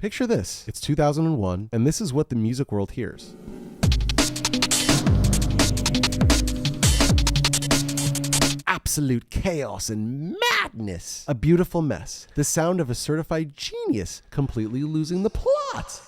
Picture this. It's 2001, and this is what the music world hears. Absolute chaos and madness. A beautiful mess. The sound of a certified genius completely losing the plot.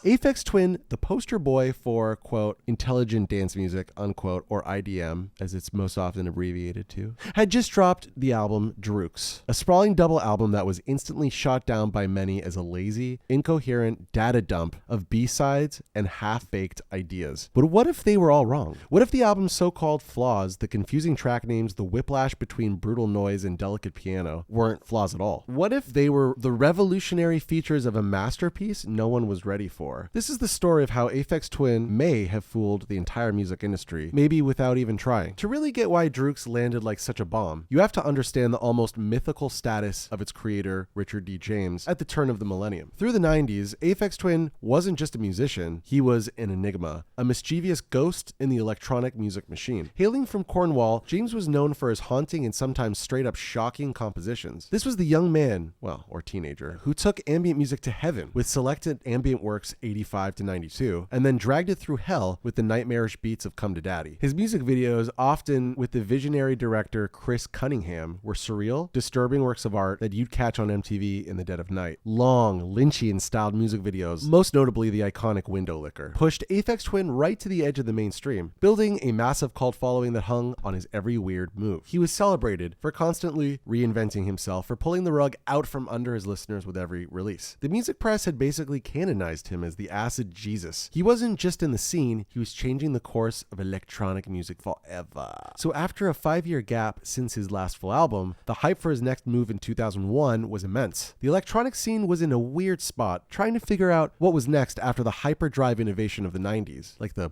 Aphex Twin, the poster boy for, quote, intelligent dance music, unquote, or IDM, as it's most often abbreviated to, had just dropped the album Drukqs, a sprawling double album that was instantly shot down by many as a lazy, incoherent data dump of B-sides and half-baked ideas. But what if they were all wrong? What if the album's so-called flaws, the confusing track names, the whiplash between brutal noise and delicate piano, weren't flaws at all? What if they were the revolutionary features of a masterpiece no one was ready for? This is the story of how Aphex Twin may have fooled the entire music industry, maybe without even trying. To really get why Drukqs landed like such a bomb, you have to understand the almost mythical status of its creator, Richard D. James, at the turn of the millennium. Through the 90s, Aphex Twin wasn't just a musician, he was an enigma, a mischievous ghost in the electronic music machine. Hailing from Cornwall, James was known for his haunting and sometimes straight-up shocking compositions. This was the young man, well, or teenager, who took ambient music to heaven with selected ambient works 85 to 92, and then dragged it through hell with the nightmarish beats of Come to Daddy. His music videos, often with the visionary director Chris Cunningham, were surreal, disturbing works of art that you'd catch on MTV in the dead of night. Long, Lynchian-styled music videos, most notably the iconic Window Licker, pushed Aphex Twin right to the edge of the mainstream, building a massive cult following that hung on his every weird move. He was celebrated for constantly reinventing himself, for pulling the rug out from under his listeners with every release. The music press had basically canonized him as the acid Jesus. He wasn't just in the scene, he was changing the course of electronic music forever. So after a 5-year gap since his last full album, the hype for his next move in 2001 was immense. The electronic scene was in a weird spot, trying to figure out what was next after the hyperdrive innovation of the 90s, like the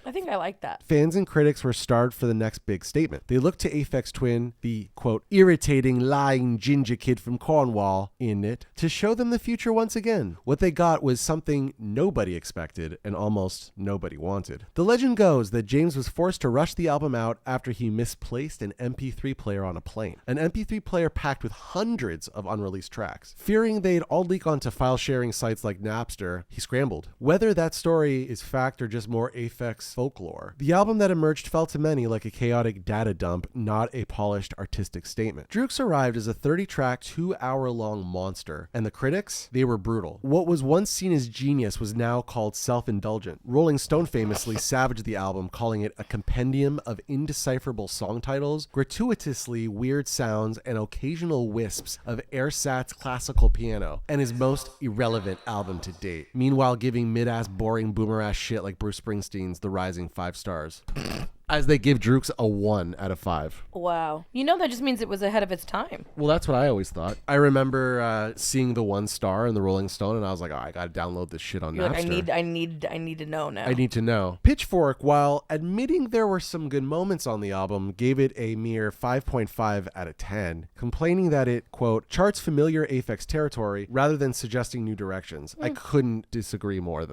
I think I like that. Fans and critics were starved for the next big statement. They looked to Aphex Twin, the, quote, irritating, lying ginger kid from Cornwall, in it, to show them the future once again. What they got was something nobody expected and almost nobody wanted. The legend goes that James was forced to rush the album out after he misplaced an MP3 player on a plane. An MP3 player packed with hundreds of unreleased tracks. Fearing they'd all leak onto file-sharing sites like Napster, he scrambled. Whether that story is fact or just more Aphex folklore, the album that emerged felt to many like a chaotic data dump, not a polished artistic statement. Drukqs arrived as a 30-track, 2-hour-long monster, and the critics, they were brutal. What was once seen as genius was now called self-indulgent. Rolling Stone famously savaged the album, calling it a compendium of indecipherable song titles, gratuitously weird sounds, and occasional wisps of ersatz classical piano, and his most irrelevant album to date. Meanwhile, giving mid-ass boring boomer-ass shit like Bruce Springsteen's The Rising 5 stars. As they give Drukqs a 1 out of 5. Wow. You know, that just means it was ahead of its time. Well, that's what I always thought. I remember seeing the 1 star in the Rolling Stone, and I was like, oh, I gotta download this shit on You're Napster. like, I need to know now. I need to know. Pitchfork, while admitting there were some good moments on the album, gave it a mere 5.5 out of 10, complaining that it, quote, charts familiar Aphex territory rather than suggesting new directions. I couldn't disagree more.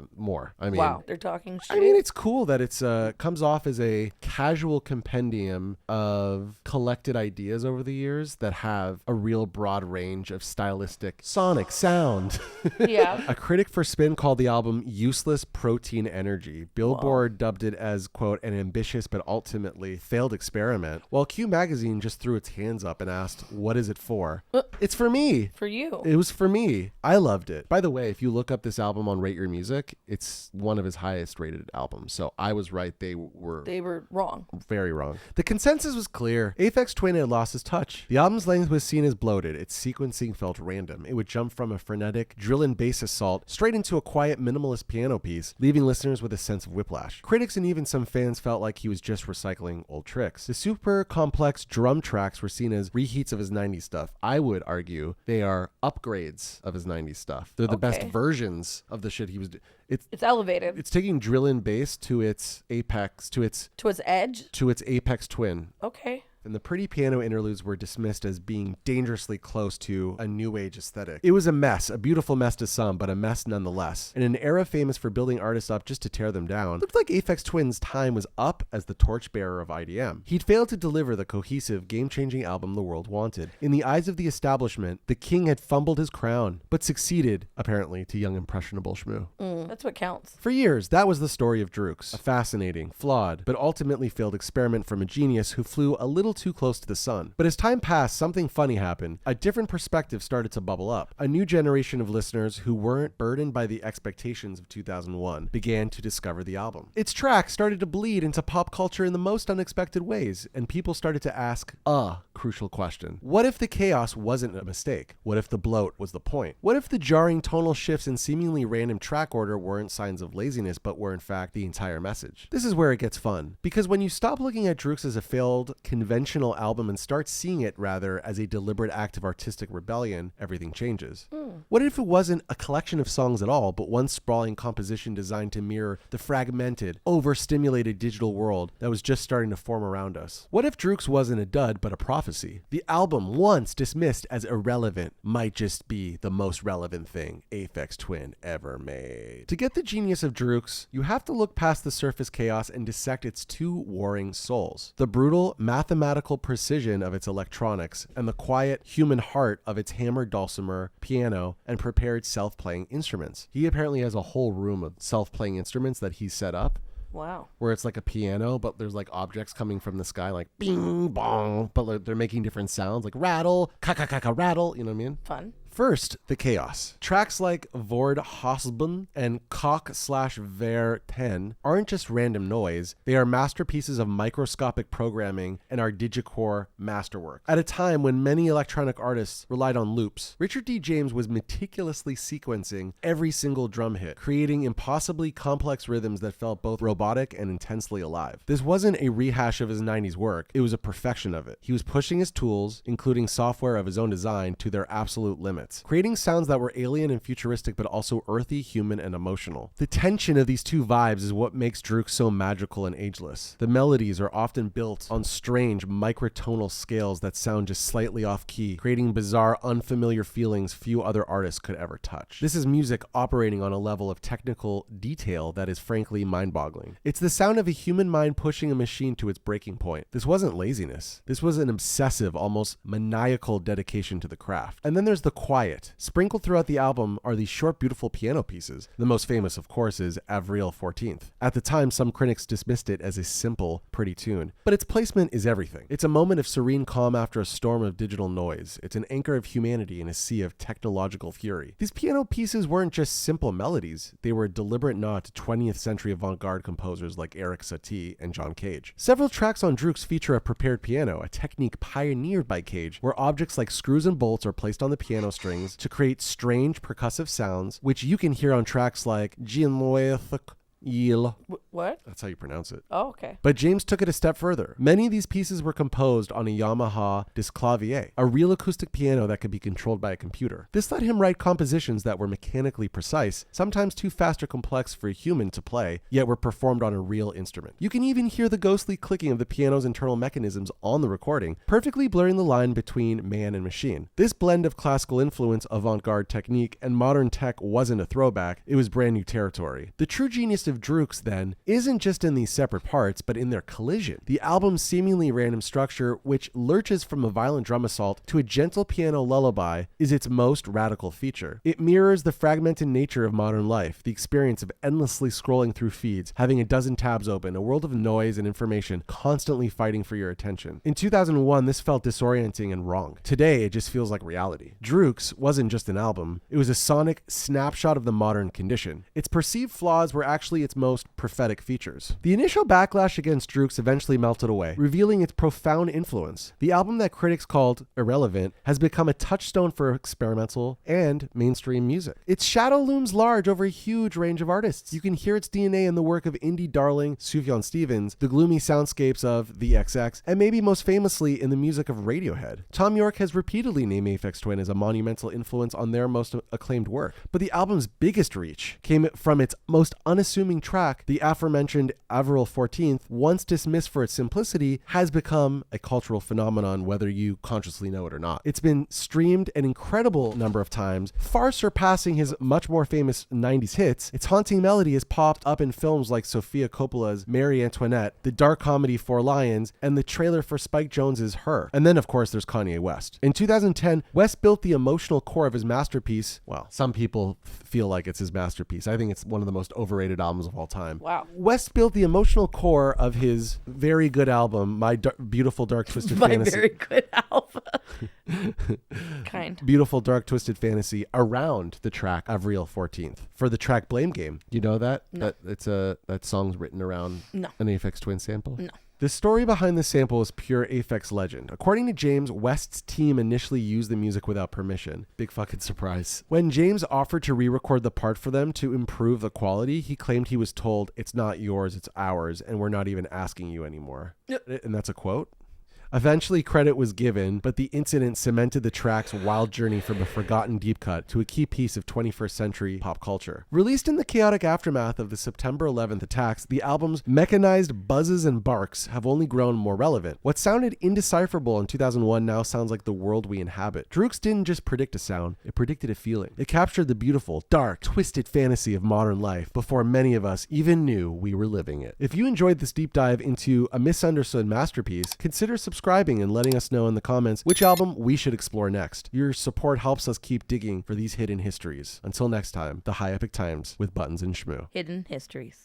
I mean, wow, they're talking shit. I mean, it's cool that it's comes off as a casual compendium of collected ideas over the years that have a real broad range of stylistic sonic sound. Yeah. A critic for Spin called the album useless protein energy. Billboard dubbed it as, quote, an ambitious but ultimately failed experiment, while Q Magazine just threw its hands up and asked, what is it for? It's for me. For you. It was for me. I loved it. By the way, if you look up this album on Rate Your Music, it's one of his highest rated albums. So I was right. They were wrong. Very wrong. The consensus was clear. Aphex Twin had lost his touch. The album's length was seen as bloated. Its sequencing felt random. It would jump from a frenetic drill and bass assault straight into a quiet minimalist piano piece, leaving listeners with a sense of whiplash. Critics and even some fans felt like he was just recycling old tricks. The super complex drum tracks were seen as reheats of his 90s stuff. I would argue they are upgrades of his 90s stuff. They're the best versions of the shit he was doing. It's elevated. It's taking drill and bass to its apex, to its edge, to its Aphex Twin. Okay. and the pretty piano interludes were dismissed as being dangerously close to a new age aesthetic. It was a mess, a beautiful mess to some, but a mess nonetheless. In an era famous for building artists up just to tear them down, it looked like Aphex Twin's time was up as the torchbearer of IDM. He'd failed to deliver the cohesive, game-changing album the world wanted. In the eyes of the establishment, the king had fumbled his crown, but succeeded, apparently, to young impressionable Shmoo. That's what counts. For years, that was the story of Drukqs, a fascinating, flawed, but ultimately failed experiment from a genius who flew a little too close to the sun. But as time passed, something funny happened. A different perspective started to bubble up. A new generation of listeners who weren't burdened by the expectations of 2001 began to discover the album. Its tracks started to bleed into pop culture in the most unexpected ways, and people started to ask a crucial question. What if the chaos wasn't a mistake? What if the bloat was the point? What if the jarring tonal shifts and seemingly random track order weren't signs of laziness, but were in fact the entire message? This is where it gets fun, because when you stop looking at Drukqs as a failed, conventional album and start seeing it rather as a deliberate act of artistic rebellion, everything changes. What if it wasn't a collection of songs at all, but one sprawling composition designed to mirror the fragmented, overstimulated digital world that was just starting to form around us? What if Drukqs wasn't a dud, but a prophecy? The album, once dismissed as irrelevant, might just be the most relevant thing Aphex Twin ever made. To get the genius of Drukqs, you have to look past the surface chaos and dissect its two warring souls. The brutal, mathematical precision of its electronics and the quiet, human heart of its hammered dulcimer, piano, and prepared self-playing instruments. He apparently has a whole room of self-playing instruments that he's set up. Wow. Where it's like a piano, but there's like objects coming from the sky, like bing, bong, but like they're making different sounds, like rattle, ka rattle, you know what I mean? Fun. First, the chaos. Tracks like Vord Hasben and Coq/Ver 10 aren't just random noise, they are masterpieces of microscopic programming and are digicore masterwork. At a time when many electronic artists relied on loops, Richard D. James was meticulously sequencing every single drum hit, creating impossibly complex rhythms that felt both robotic and intensely alive. This wasn't a rehash of his 90s work, it was a perfection of it. He was pushing his tools, including software of his own design, to their absolute limits, creating sounds that were alien and futuristic but also earthy, human, and emotional. The tension of these two vibes is what makes Drukqs so magical and ageless. The melodies are often built on strange microtonal scales that sound just slightly off key, creating bizarre, unfamiliar feelings few other artists could ever touch. This is music operating on a level of technical detail that is frankly mind-boggling. It's the sound of a human mind pushing a machine to its breaking point. This wasn't laziness. This was an obsessive, almost maniacal dedication to the craft. And then there's the quiet. Sprinkled throughout the album are these short, beautiful piano pieces. The most famous, of course, is Avril 14th. At the time, some critics dismissed it as a simple, pretty tune, but its placement is everything. It's a moment of serene calm after a storm of digital noise. It's an anchor of humanity in a sea of technological fury. These piano pieces weren't just simple melodies. They were a deliberate nod to 20th century avant-garde composers like Eric Satie and John Cage. Several tracks on Drukqs feature a prepared piano, a technique pioneered by Cage, where objects like screws and bolts are placed on the piano strings to create strange percussive sounds, which you can hear on tracks like What? That's how you pronounce it. Oh, okay. But James took it a step further. Many of these pieces were composed on a Yamaha Disclavier, a real acoustic piano that could be controlled by a computer. This let him write compositions that were mechanically precise, sometimes too fast or complex for a human to play, yet were performed on a real instrument. You can even hear the ghostly clicking of the piano's internal mechanisms on the recording, perfectly blurring the line between man and machine. This blend of classical influence, avant-garde technique, and modern tech wasn't a throwback, it was brand new territory. The true genius of Drukqs, then, isn't just in these separate parts, but in their collision. The album's seemingly random structure, which lurches from a violent drum assault to a gentle piano lullaby, is its most radical feature. It mirrors the fragmented nature of modern life, the experience of endlessly scrolling through feeds, having a dozen tabs open, a world of noise and information constantly fighting for your attention. In 2001, this felt disorienting and wrong. Today, it just feels like reality. Drukqs wasn't just an album, it was a sonic snapshot of the modern condition. Its perceived flaws were actually its most prophetic features. The initial backlash against Drukqs eventually melted away, revealing its profound influence. The album that critics called irrelevant has become a touchstone for experimental and mainstream music. Its shadow looms large over a huge range of artists. You can hear its DNA in the work of indie darling Sufjan Stevens, the gloomy soundscapes of the XX, and maybe most famously in the music of Radiohead. Thom Yorke has repeatedly named Aphex Twin as a monumental influence on their most acclaimed work, but the album's biggest reach came from its most unassuming unassuming track, the aforementioned Avril 14th, once dismissed for its simplicity, has become a cultural phenomenon whether you consciously know it or not. It's been streamed an incredible number of times, far surpassing his much more famous 90s hits. Its haunting melody has popped up in films like Sofia Coppola's Marie Antoinette, the dark comedy Four Lions, and the trailer for Spike Jonze's Her. And then, of course, there's Kanye West. In 2010, West built the emotional core of his masterpiece. Well, some people feel like it's his masterpiece. I think it's one of the most overrated albums of all time. Wow. West built the emotional core of his very good album, Beautiful Dark Twisted My Fantasy. very good album. Kind. Beautiful Dark Twisted Fantasy around the track Avril 14th. For the track Blame Game. You know that? No. That song's written around No. an Aphex Twin sample? No. The story behind the sample is pure Aphex legend. According to James, West's team initially used the music without permission. Big fucking surprise. When James offered to re-record the part for them to improve the quality, he claimed he was told, "It's not yours, it's ours, and we're not even asking you anymore." Yep. And that's a quote. Eventually, credit was given, but the incident cemented the track's wild journey from a forgotten deep cut to a key piece of 21st century pop culture. Released in the chaotic aftermath of the September 11th attacks, the album's mechanized buzzes and barks have only grown more relevant. What sounded indecipherable in 2001 now sounds like the world we inhabit. Drukqs didn't just predict a sound, it predicted a feeling. It captured the beautiful, dark, twisted fantasy of modern life before many of us even knew we were living it. If you enjoyed this deep dive into a misunderstood masterpiece, consider subscribing and letting us know in the comments which album we should explore next. Your support helps us keep digging for these hidden histories. Until next time, the High Epic Times with Buttons and Shmoo. Hidden histories.